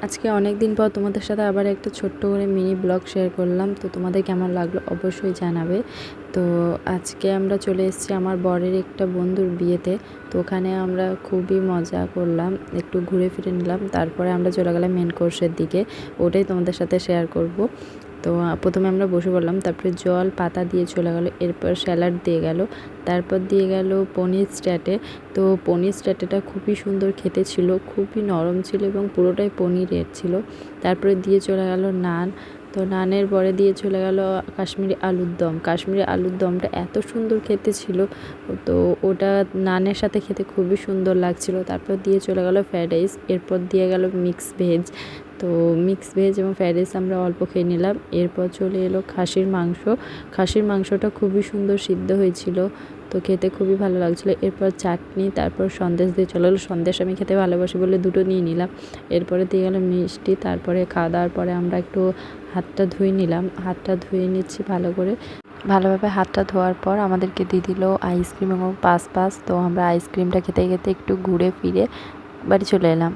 আজকে অনেক দিন পর তোমাদের সাথে আবার একটা ছোট্ট করে মিনি ব্লগ শেয়ার করলাম। তো তোমাদের কেমন লাগলো অবশ্যই জানাবে। তো আজকে আমরা চলে এসেছি আমার বরের একটা বন্ধুর বিয়েতে। তো ওখানে আমরা খুবই মজা করলাম, একটু ঘুরে ফিরে নিলাম, তারপরে আমরা চলে গেলাম মেন কোর্সের দিকে। ওটাই তোমাদের সাথে শেয়ার করব। তো প্রথমে আমরা বসে পড়লাম, তারপরে জল পাতা দিয়ে চলে গেল, এরপর স্যালাড দিয়ে গেল, তারপর দিয়ে গেল পনির স্ট্যাটে। তো পনির স্ট্যাটেটা খুবই সুন্দর খেতে ছিল, খুবই নরম ছিল এবং পুরোটাই পনিরের ছিল। তারপরে দিয়ে চলে গেল নান। তো নানের পরে দিয়ে চলে গেল কাশ্মীরি আলুর দম। কাশ্মীরি আলুর দমটা এত সুন্দর খেতে ছিল, তো ওটা নানের সাথে খেতে খুবই সুন্দর লাগছিল। তারপর দিয়ে চলে গেল ফ্রায়েড রাইস, এরপর দিয়ে গেল মিক্স ভেজ। তো মিক্স ভেজ এবং ফ্রায়েড রাইস আমরা অল্প খেয়ে নিলাম। এরপর চলে এলো খাসির মাংস। খাসির মাংসটা খুবই সুন্দর সিদ্ধ হয়েছিল, তো খেতে খুবই ভালো লাগছিলো। এরপর চাটনি, তারপর সন্দেশ দিয়ে চলে এলো। সন্দেশ আমি খেতে ভালোবাসি বলে দুটো নিয়ে নিলাম। এরপরে দিয়ে গেলো মিষ্টি। তারপরে খাওয়া দাওয়ার পরে আমরা একটু হাতটা ধুয়ে নিলাম। হাতটা ধুয়ে নিচ্ছি ভালো করে। ভালোভাবে হাতটা ধোয়ার পর আমাদেরকে দিয়ে দিল আইসক্রিম এবং পাস। তো আমরা আইসক্রিমটা খেতে খেতে একটু ঘুরে ফিরে বাড়ি চলে এলাম।